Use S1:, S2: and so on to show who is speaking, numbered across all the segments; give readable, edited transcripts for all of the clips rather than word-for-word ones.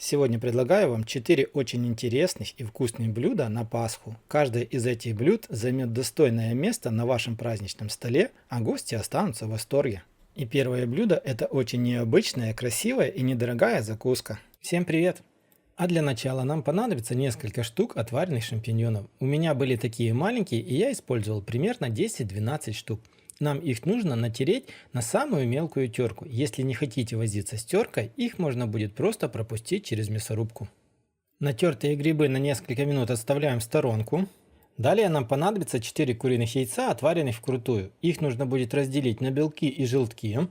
S1: Сегодня предлагаю вам 4 очень интересных и вкусных блюда на Пасху. Каждое из этих блюд займет достойное место на вашем праздничном столе, а гости останутся в восторге. И первое блюдо – это очень необычная, красивая и недорогая закуска. Всем привет! А для начала нам понадобится несколько штук отваренных шампиньонов. У меня были такие маленькие, и я использовал примерно 10-12 штук. Нам их нужно натереть на самую мелкую терку. Если не хотите возиться с теркой, их можно будет просто пропустить через мясорубку. Натертые грибы на несколько минут отставляем в сторонку. Далее нам понадобится 4 куриных яйца, отваренных вкрутую. Их нужно будет разделить на белки и желтки.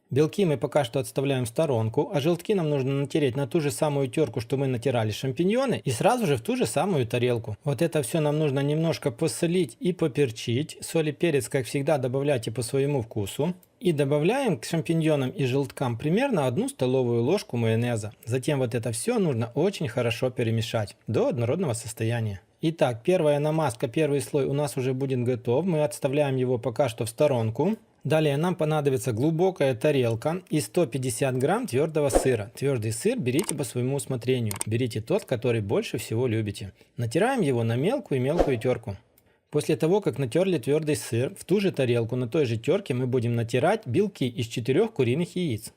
S1: Белки мы пока что отставляем в сторонку, а желтки нам нужно натереть на ту же самую терку, что мы натирали шампиньоны, и сразу же в ту же самую тарелку. Вот это все нам нужно немножко посолить и поперчить. Соль и перец, как всегда, добавляйте по своему вкусу. И добавляем к шампиньонам и желткам примерно 1 столовую ложку майонеза. Затем вот это все нужно очень хорошо перемешать до однородного состояния. Итак, первая намазка, первый слой у нас уже будет готов. Мы отставляем его пока что в сторонку. Далее нам понадобится глубокая тарелка и 150 грамм твердого сыра. Твердый сыр берите по своему усмотрению. Берите тот, который больше всего любите. Натираем его на мелкую терку. После того, как натерли твердый сыр, в ту же тарелку на той же терке мы будем натирать белки из 4 куриных яиц.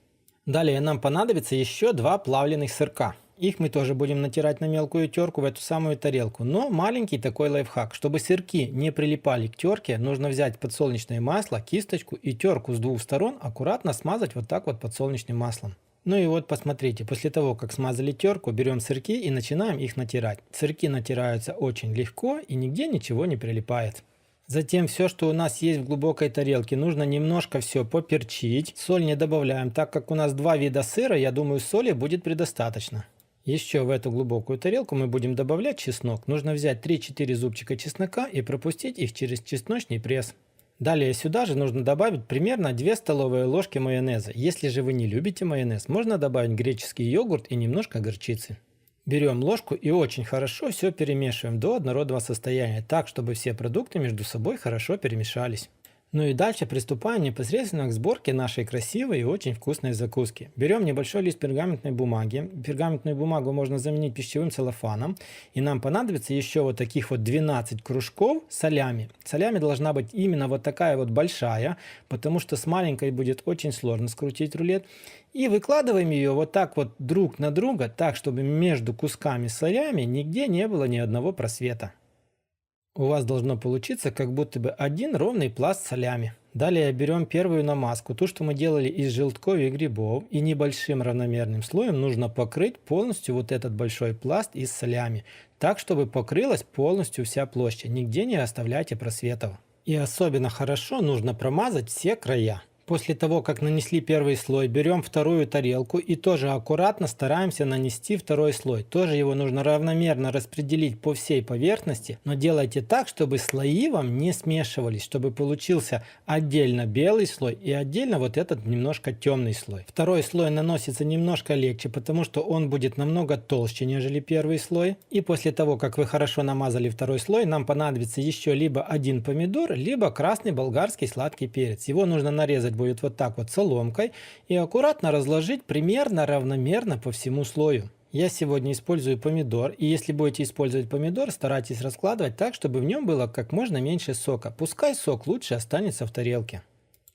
S1: Далее нам понадобится еще 2 плавленых сырка. Их мы тоже будем натирать на мелкую терку в эту самую тарелку. Но маленький такой лайфхак. Чтобы сырки не прилипали к терке, нужно взять подсолнечное масло, кисточку и терку с двух сторон аккуратно смазать вот так вот подсолнечным маслом. Ну и вот посмотрите, после того, как смазали терку, берем сырки и начинаем их натирать. Сырки натираются очень легко и нигде ничего не прилипает. Затем все, что у нас есть в глубокой тарелке, нужно немножко все поперчить. Соль не добавляем, так как у нас 2 вида сыра, я думаю, соли будет предостаточно. Еще в эту глубокую тарелку мы будем добавлять чеснок. Нужно взять 3-4 зубчика чеснока и пропустить их через чесночный пресс. Далее сюда же нужно добавить примерно 2 столовые ложки майонеза. Если же вы не любите майонез, можно добавить греческий йогурт и немножко горчицы. Берем ложку и очень хорошо все перемешиваем до однородного состояния, так чтобы все продукты между собой хорошо перемешались. Ну и дальше приступаем непосредственно к сборке нашей красивой и очень вкусной закуски. Берем небольшой лист пергаментной бумаги. Пергаментную бумагу можно заменить пищевым целлофаном. И нам понадобится еще вот таких вот 12 кружков солями. Солями должна быть именно вот такая вот большая, потому что с маленькой будет очень сложно скрутить рулет. И выкладываем ее вот так вот друг на друга, так чтобы между кусками солями нигде не было ни одного просвета. У вас должно получиться как будто бы один ровный пласт солями. Далее берем первую намазку, ту, что мы делали из желтков и грибов, и небольшим равномерным слоем нужно покрыть полностью вот этот большой пласт из солями, так, чтобы покрылась полностью вся площадь, нигде не оставляйте просветов. И особенно хорошо нужно промазать все края. После того, как нанесли первый слой, берем вторую тарелку и тоже аккуратно стараемся нанести второй слой. Тоже его нужно равномерно распределить по всей поверхности, но делайте так, чтобы слои вам не смешивались, чтобы получился отдельно белый слой и отдельно вот этот немножко темный слой. Второй слой наносится немножко легче, потому что он будет намного толще, нежели первый слой. И после того, как вы хорошо намазали второй слой, нам понадобится еще либо 1 помидор, либо красный болгарский сладкий перец. Его нужно нарезать будет вот так вот соломкой и аккуратно разложить примерно равномерно по всему слою. Я сегодня использую помидор, и если будете использовать помидор, старайтесь раскладывать так, чтобы в нем было как можно меньше сока. Пускай сок лучше останется в тарелке.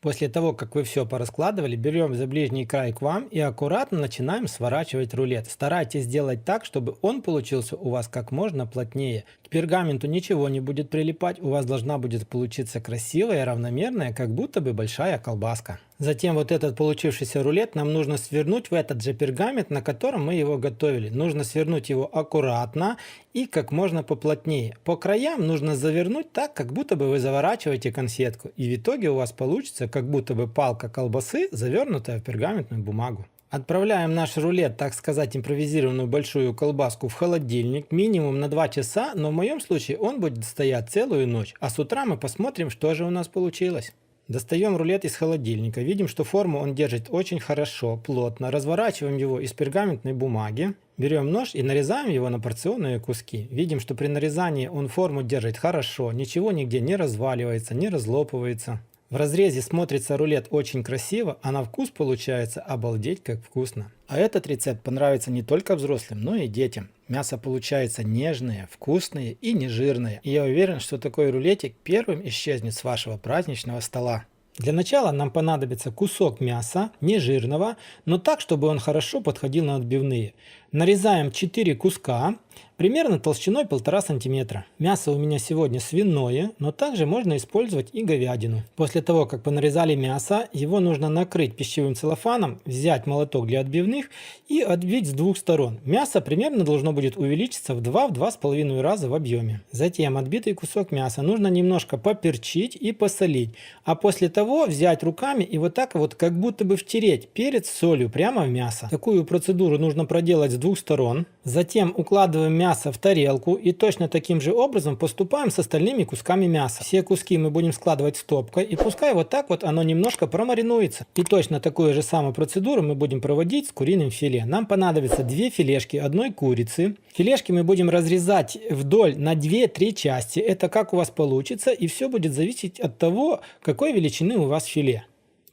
S1: После того, как вы все пораскладывали, берем за ближний край к вам и аккуратно начинаем сворачивать рулет. Старайтесь сделать так, чтобы он получился у вас как можно плотнее. К пергаменту ничего не будет прилипать, у вас должна будет получиться красивая, равномерная, как будто бы большая колбаска. Затем вот этот получившийся рулет нам нужно свернуть в этот же пергамент, на котором мы его готовили. Нужно свернуть его аккуратно и как можно поплотнее. По краям нужно завернуть так, как будто бы вы заворачиваете конфетку. И в итоге у вас получится как будто бы палка колбасы, завернутая в пергаментную бумагу. Отправляем наш рулет, так сказать, импровизированную большую колбаску в холодильник минимум на 2 часа, но в моем случае он будет стоять целую ночь. А с утра мы посмотрим, что же у нас получилось. Достаем рулет из холодильника, видим, что форму он держит очень хорошо, плотно, разворачиваем его из пергаментной бумаги, берем нож и нарезаем его на порционные куски. Видим, что при нарезании он форму держит хорошо, ничего нигде не разваливается, не разлопывается. В разрезе смотрится рулет очень красиво, а на вкус получается обалдеть как вкусно. А этот рецепт понравится не только взрослым, но и детям. Мясо получается нежное, вкусное и нежирное. И я уверен, что такой рулетик первым исчезнет с вашего праздничного стола. Для начала нам понадобится кусок мяса, не жирного, но так, чтобы он хорошо подходил на отбивные. Нарезаем 4 куска, примерно толщиной 1,5 см. Мясо у меня сегодня свиное, но также можно использовать и говядину. После того, как понарезали мясо, его нужно накрыть пищевым целлофаном, взять молоток для отбивных и отбить с двух сторон. Мясо примерно должно будет увеличиться в 2-2,5 раза в объеме. Затем отбитый кусок мяса нужно немножко поперчить и посолить, а после того взять руками и вот так вот как будто бы втереть перец с солью прямо в мясо. Такую процедуру нужно проделать с двух сторон. Затем укладываем мясо в тарелку и точно таким же образом поступаем с остальными кусками мяса. Все куски мы будем складывать стопкой и пускай вот так вот оно немножко промаринуется. И точно такую же самую процедуру мы будем проводить с куриным филе. Нам понадобится 2 филешки одной курицы. Филешки мы будем разрезать вдоль на 2-3 части. Это как у вас получится, и все будет зависеть от того, какой величины у вас филе.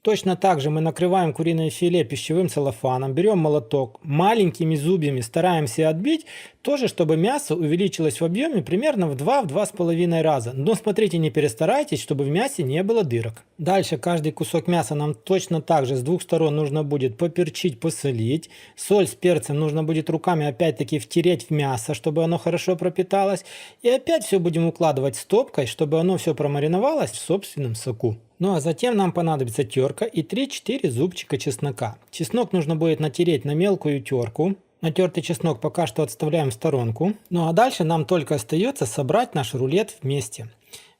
S1: Точно так же мы накрываем куриное филе пищевым целлофаном, берем молоток, маленькими зубьями стараемся отбить, тоже чтобы мясо увеличилось в объеме примерно в 2-2,5 раза. Но смотрите, не перестарайтесь, чтобы в мясе не было дырок. Дальше каждый кусок мяса нам точно так же с двух сторон нужно будет поперчить, посолить. Соль с перцем нужно будет руками опять-таки втереть в мясо, чтобы оно хорошо пропиталось. И опять все будем укладывать стопкой, чтобы оно все промариновалось в собственном соку. Ну а затем нам понадобится терка и 3-4 зубчика чеснока. Чеснок нужно будет натереть на мелкую терку. Натертый чеснок пока что отставляем в сторонку. Ну а дальше нам только остается собрать наш рулет вместе.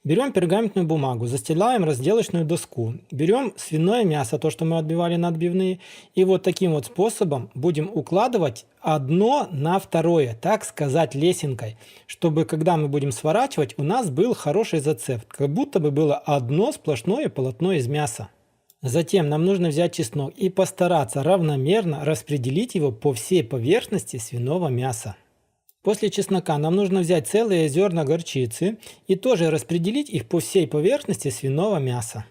S1: Берем пергаментную бумагу, застилаем разделочную доску, берем свиное мясо, то, что мы отбивали на отбивные, и вот таким вот способом будем укладывать одно на второе, так сказать, лесенкой, чтобы когда мы будем сворачивать, у нас был хороший зацеп, как будто бы было одно сплошное полотно из мяса. Затем нам нужно взять чеснок и постараться равномерно распределить его по всей поверхности свиного мяса. После чеснока нам нужно взять целые зерна горчицы и тоже распределить их по всей поверхности свиного мяса.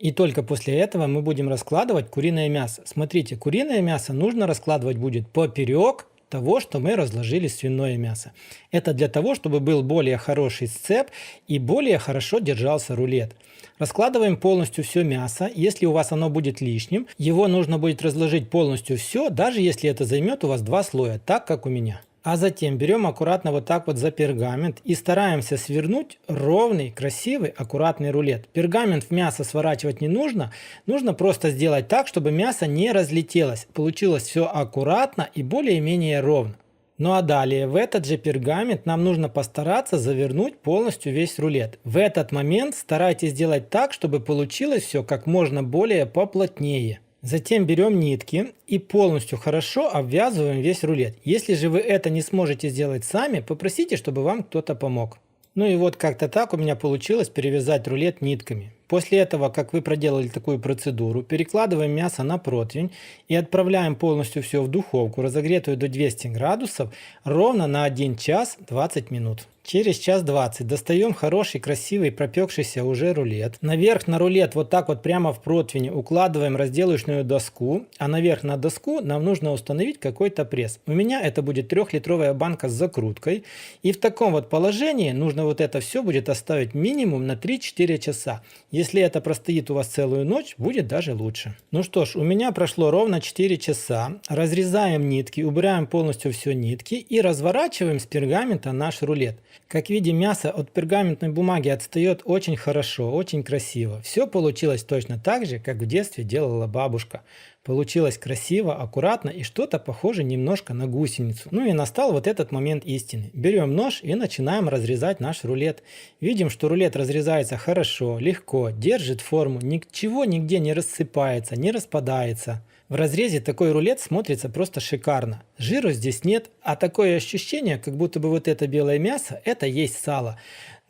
S1: И только после этого мы будем раскладывать куриное мясо. Смотрите, куриное мясо нужно раскладывать будет поперек того, что мы разложили свиное мясо. Это для того, чтобы был более хороший сцеп и более хорошо держался рулет. Раскладываем полностью все мясо. Если у вас оно будет лишним, его нужно будет разложить полностью все, даже если это займет у вас 2 слоя, так как у меня. А затем берем аккуратно вот так вот за пергамент и стараемся свернуть ровный, красивый, аккуратный рулет. Пергамент в мясо сворачивать не нужно, нужно просто сделать так, чтобы мясо не разлетелось. Получилось все аккуратно и более-менее ровно. Ну а далее в этот же пергамент нам нужно постараться завернуть полностью весь рулет. В этот момент старайтесь сделать так, чтобы получилось все как можно более поплотнее. Затем берем нитки и полностью хорошо обвязываем весь рулет. Если же вы это не сможете сделать сами, попросите, чтобы вам кто-то помог. Ну и вот как-то так у меня получилось перевязать рулет нитками. После этого, как вы проделали такую процедуру, перекладываем мясо на противень и отправляем полностью все в духовку, разогретую до 200 градусов, ровно на 1 час 20 минут. Через час 20 достаем хороший, красивый, пропекшийся уже рулет. Наверх на рулет вот так вот прямо в противень укладываем разделочную доску, а наверх на доску нам нужно установить какой-то пресс. У меня это будет 3-литровая банка с закруткой. И в таком вот положении нужно вот это все будет оставить минимум на 3-4 часа. Если это простоит у вас целую ночь, будет даже лучше. Ну что ж, у меня прошло ровно 4 часа. Разрезаем нитки, убираем полностью все нитки и разворачиваем с пергамента наш рулет. Как видим, мясо от пергаментной бумаги отстает очень хорошо, очень красиво. Все получилось точно так же, как в детстве делала бабушка. Получилось красиво, аккуратно и что-то похоже немножко на гусеницу. Ну и настал вот этот момент истины. Берем нож и начинаем разрезать наш рулет. Видим, что рулет разрезается хорошо, легко, держит форму, ничего нигде не рассыпается, не распадается. В разрезе такой рулет смотрится просто шикарно. Жиру здесь нет, а такое ощущение, как будто бы вот это белое мясо, это есть сало.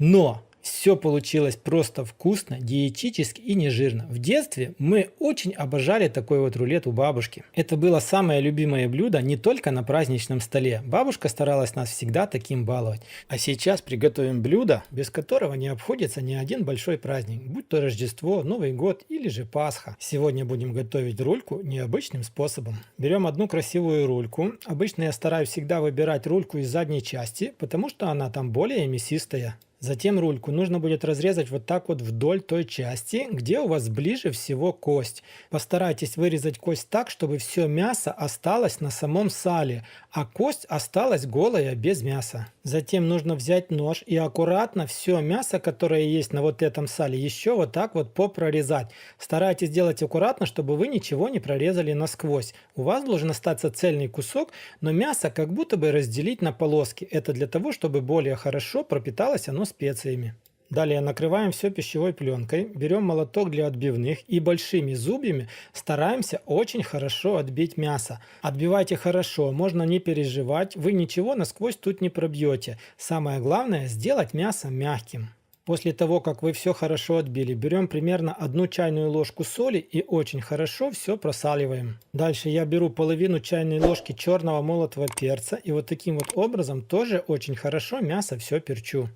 S1: Но Все получилось просто вкусно, диетически и не жирно. В детстве мы очень обожали такой вот рулет у бабушки. Это было самое любимое блюдо не только на праздничном столе. Бабушка старалась нас всегда таким баловать. А сейчас приготовим блюдо, без которого не обходится ни один большой праздник, будь то Рождество, Новый год или же Пасха. Сегодня будем готовить рульку необычным способом. Берем одну красивую рульку. Обычно я стараюсь всегда выбирать рульку из задней части, потому что она там более мясистая. Затем рульку нужно будет разрезать вот так вот вдоль той части, где у вас ближе всего кость. Постарайтесь вырезать кость так, чтобы все мясо осталось на самом сале, а кость осталась голая без мяса. Затем нужно взять нож и аккуратно все мясо, которое есть на вот этом сале, еще вот так вот попрорезать. Старайтесь делать аккуратно, чтобы вы ничего не прорезали насквозь. У вас должен остаться цельный кусок, но мясо как будто бы разделить на полоски. Это для того, чтобы более хорошо пропиталось оно специями. Далее накрываем все пищевой пленкой, берем молоток для отбивных и большими зубьями стараемся очень хорошо отбить мясо. Отбивайте хорошо, можно не переживать, вы ничего насквозь тут не пробьете. Самое главное сделать мясо мягким. После того, как вы все хорошо отбили, берем примерно 1 чайную ложку соли и очень хорошо все просаливаем. Дальше я беру половину чайной ложки черного молотого перца и вот таким вот образом тоже очень хорошо мясо все перчу.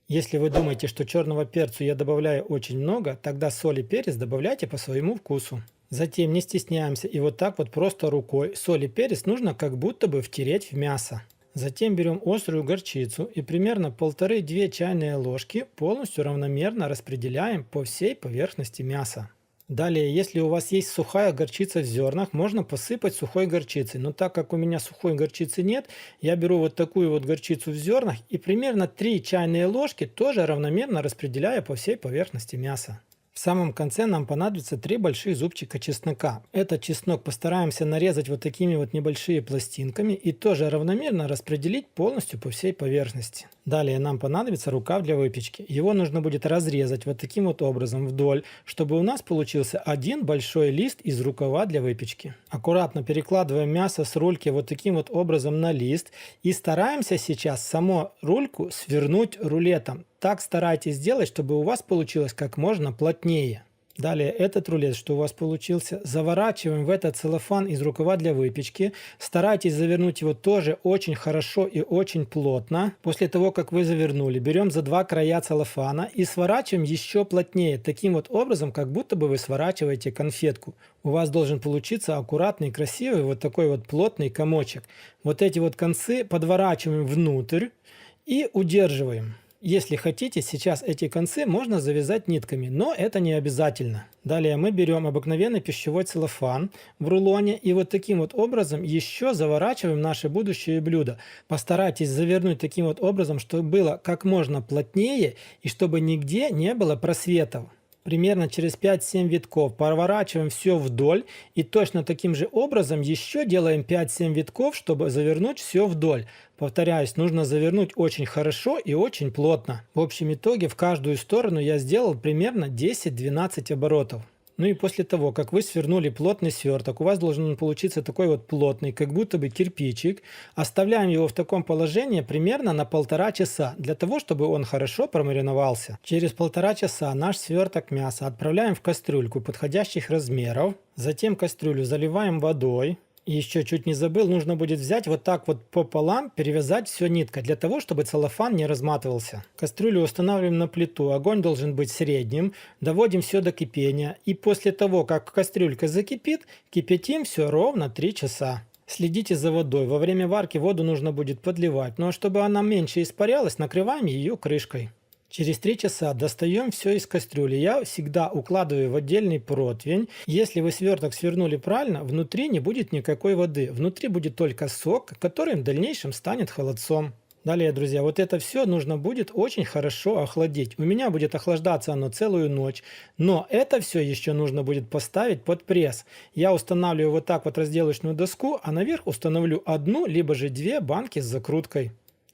S1: Если вы думаете, что черного перцу я добавляю очень много, тогда соль и перец добавляйте по своему вкусу. Затем не стесняемся и вот так вот просто рукой соль и перец нужно как будто бы втереть в мясо. Затем берем острую горчицу и примерно 1,5-2 чайные ложки полностью равномерно распределяем по всей поверхности мяса. Далее, если у вас есть сухая горчица в зернах, можно посыпать сухой горчицей. Но так как у меня сухой горчицы нет, я беру вот такую вот горчицу в зернах и примерно 3 чайные ложки тоже равномерно распределяю по всей поверхности мяса. В самом конце нам понадобится 3 больших зубчика чеснока. Этот чеснок постараемся нарезать вот такими вот небольшими пластинками и тоже равномерно распределить полностью по всей поверхности. Далее нам понадобится рукав для выпечки. Его нужно будет разрезать вот таким вот образом вдоль, чтобы у нас получился один большой лист из рукава для выпечки. Аккуратно перекладываем мясо с рульки вот таким вот образом на лист и стараемся сейчас саму рульку свернуть рулетом. Так старайтесь сделать, чтобы у вас получилось как можно плотнее. Далее этот рулет, что у вас получился, заворачиваем в этот целлофан из рукава для выпечки. Старайтесь завернуть его тоже очень хорошо и очень плотно. После того, как вы завернули, берем за 2 края целлофана и сворачиваем еще плотнее. Таким вот образом, как будто бы вы сворачиваете конфетку. У вас должен получиться аккуратный, красивый вот такой вот плотный комочек. Вот эти вот концы подворачиваем внутрь и удерживаем. Если хотите, сейчас эти концы можно завязать нитками, но это не обязательно. Далее мы берем обыкновенный пищевой целлофан в рулоне и вот таким вот образом еще заворачиваем наше будущее блюдо. Постарайтесь завернуть таким вот образом, чтобы было как можно плотнее и чтобы нигде не было просветов. Примерно через 5-7 витков поворачиваем все вдоль и точно таким же образом еще делаем 5-7 витков, чтобы завернуть все вдоль. Повторяюсь, нужно завернуть очень хорошо и очень плотно. В общем итоге в каждую сторону я сделал примерно 10-12 оборотов. Ну и после того, как вы свернули плотный сверток, у вас должен получиться такой вот плотный, как будто бы кирпичик. Оставляем его в таком положении примерно на 1,5 часа, для того, чтобы он хорошо промариновался. Через 1,5 часа наш сверток мяса отправляем в кастрюльку подходящих размеров. Затем кастрюлю заливаем водой. И еще чуть не забыл, нужно будет взять вот так вот пополам, перевязать все ниткой, для того, чтобы целлофан не разматывался. Кастрюлю устанавливаем на плиту, огонь должен быть средним, доводим все до кипения. И после того, как кастрюлька закипит, кипятим все ровно 3 часа. Следите за водой, во время варки воду нужно будет подливать, но чтобы она меньше испарялась, накрываем ее крышкой. Через 3 часа достаем все из кастрюли. Я всегда укладываю в отдельный противень. Если вы сверток свернули правильно, внутри не будет никакой воды. Внутри будет только сок, который в дальнейшем станет холодцом. Далее, друзья, вот это все нужно будет очень хорошо охладить. У меня будет охлаждаться оно целую ночь. Но это все еще нужно будет поставить под пресс. Я устанавливаю вот так вот разделочную доску, а наверх установлю 1 либо же 2 банки с закруткой.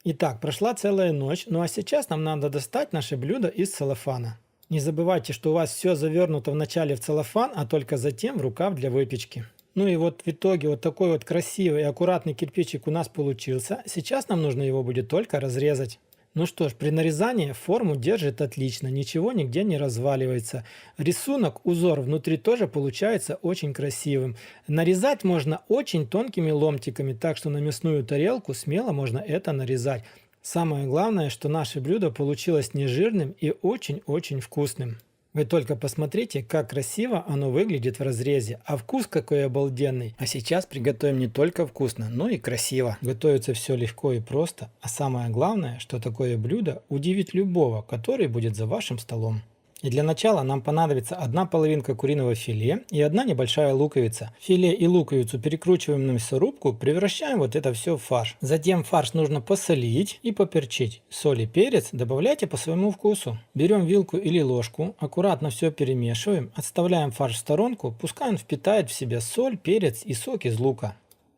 S1: Итак, прошла целая ночь, ну а сейчас нам надо достать наше блюдо из целлофана. Не забывайте, что у вас все завернуто вначале в целлофан, а только затем в рукав для выпечки. Ну и вот в итоге вот такой вот красивый и аккуратный кирпичик у нас получился. Сейчас нам нужно его будет только разрезать. Ну что ж, при нарезании форму держит отлично, ничего нигде не разваливается. Рисунок, узор внутри тоже получается очень красивым. Нарезать можно очень тонкими ломтиками, так что на мясную тарелку смело можно это нарезать. Самое главное, что наше блюдо получилось нежирным и очень-очень вкусным. Вы только посмотрите, как красиво оно выглядит в разрезе, а вкус какой обалденный. А сейчас приготовим не только вкусно, но и красиво. Готовится все легко и просто, а самое главное, что такое блюдо удивит любого, который будет за вашим столом. И для начала нам понадобится 1 половинка куриного филе и 1 небольшая луковица. Филе и луковицу перекручиваем на мясорубку, превращаем вот это все в фарш. Затем фарш нужно посолить и поперчить. Соль и перец добавляйте по своему вкусу. Берем вилку или ложку, аккуратно все перемешиваем, отставляем фарш в сторонку, пускай он впитает в себя соль, перец и сок из лука.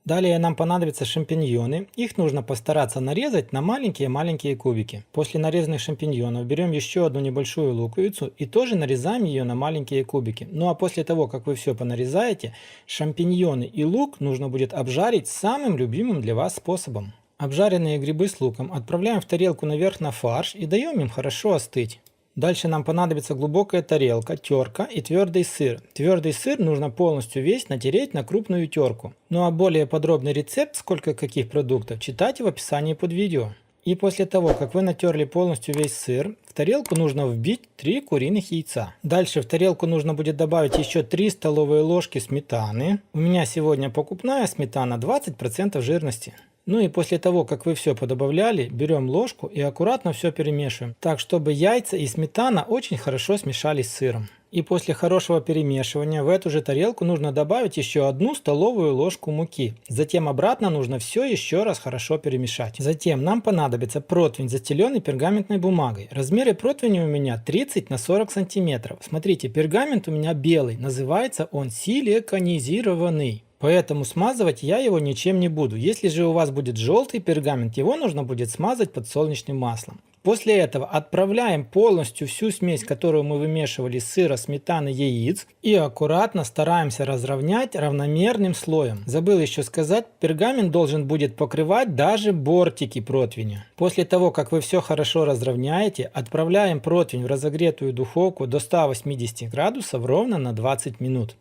S1: Далее нам понадобятся шампиньоны. Их нужно постараться нарезать на маленькие-маленькие кубики. После нарезанных шампиньонов берем еще одну небольшую луковицу и тоже нарезаем ее на маленькие кубики. Ну а после того, как вы все понарезаете, шампиньоны и лук нужно будет обжарить самым любимым для вас способом. Обжаренные грибы с луком отправляем в тарелку наверх на фарш и даем им хорошо остыть. Дальше нам понадобится глубокая тарелка, терка и твердый сыр. Твердый сыр нужно полностью весь натереть на крупную терку. Ну а более подробный рецепт, сколько каких продуктов, читайте в описании под видео. И после того, как вы натерли полностью весь сыр, в тарелку нужно вбить 3 куриных яйца. Дальше в тарелку нужно будет добавить еще 3 столовые ложки сметаны. У меня сегодня покупная сметана 20% жирности. Ну и после того, как вы все подобавляли, берем ложку и аккуратно все перемешиваем, так чтобы яйца и сметана очень хорошо смешались с сыром. И после хорошего перемешивания в эту же тарелку нужно добавить еще 1 столовую ложку муки. Затем обратно нужно все еще раз хорошо перемешать. Затем нам понадобится противень, застеленный пергаментной бумагой. Размеры противня у меня 30 на 40 сантиметров. Смотрите, пергамент у меня белый, называется он силиконизированный. Поэтому смазывать я его ничем не буду. Если же у вас будет желтый пергамент, его нужно будет смазать подсолнечным маслом. После этого отправляем полностью всю смесь, которую мы вымешивали, сыра, сметаны, яиц, и аккуратно стараемся разровнять равномерным слоем. Забыл еще сказать, пергамент должен будет покрывать даже бортики противня. После того, как вы все хорошо разровняете, отправляем противень в разогретую духовку до 180 градусов ровно на 20 минут.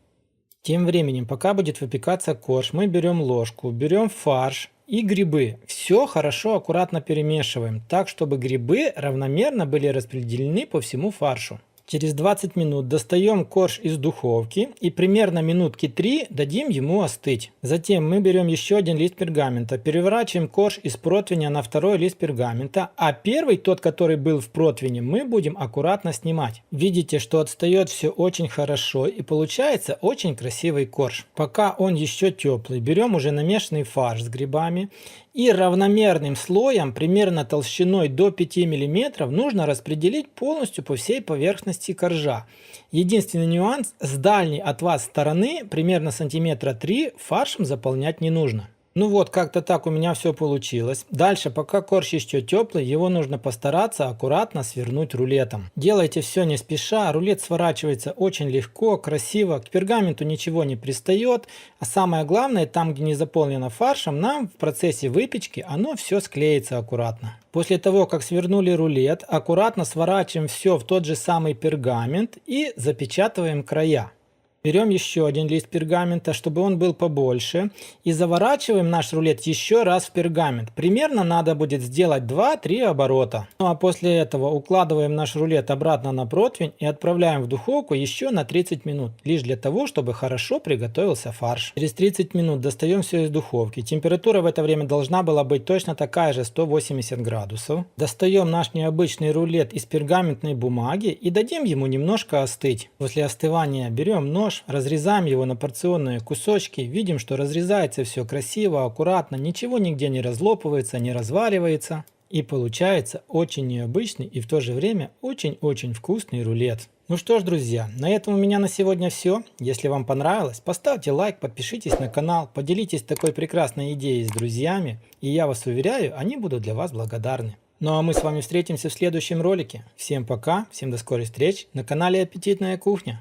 S1: Тем временем, пока будет выпекаться корж, мы берем ложку, берем фарш и грибы. Все хорошо, аккуратно перемешиваем, так чтобы грибы равномерно были распределены по всему фаршу. Через 20 минут достаем корж из духовки и примерно минутки 3 дадим ему остыть. Затем мы берем еще один лист пергамента, переворачиваем корж из противня на второй лист пергамента, а первый, тот, который был в противне, мы будем аккуратно снимать. Видите, что отстает все очень хорошо и получается очень красивый корж. Пока он еще теплый, берем уже намешанный фарш с грибами и равномерным слоем, примерно толщиной до 5 мм, нужно распределить полностью по всей поверхности коржа. Единственный нюанс, с дальней от вас стороны, примерно сантиметра 3, фаршем заполнять не нужно. Ну вот, как-то так у меня все получилось. Дальше, пока корж еще теплый, его нужно постараться аккуратно свернуть рулетом. Делайте все не спеша, рулет сворачивается очень легко, красиво, к пергаменту ничего не пристает, а самое главное, там, где не заполнено фаршем, нам в процессе выпечки оно все склеится аккуратно. После того, как свернули рулет, аккуратно сворачиваем все в тот же самый пергамент и запечатываем края. Берем еще один лист пергамента, чтобы он был побольше, и заворачиваем наш рулет еще раз в пергамент. Примерно надо будет сделать 2-3 оборота. Ну а после этого укладываем наш рулет обратно на противень и отправляем в духовку еще на 30 минут, лишь для того, чтобы хорошо приготовился фарш. Через 30 минут достаем все из духовки. Температура в это время должна была быть точно такая же, 180 градусов. Достаем наш необычный рулет из пергаментной бумаги и дадим ему немножко остыть. После остывания берем нож, разрезаем его на порционные кусочки, видим, что разрезается все красиво, аккуратно, ничего нигде не разлопывается, не разваливается. И получается очень необычный и в то же время очень-очень вкусный рулет. Ну что ж, друзья, на этом у меня на сегодня все. Если вам понравилось, поставьте лайк, подпишитесь на канал, поделитесь такой прекрасной идеей с друзьями, и я вас уверяю, они будут для вас благодарны. Ну а мы с вами встретимся в следующем ролике. Всем пока, всем до скорой встречи на канале Аппетитная кухня.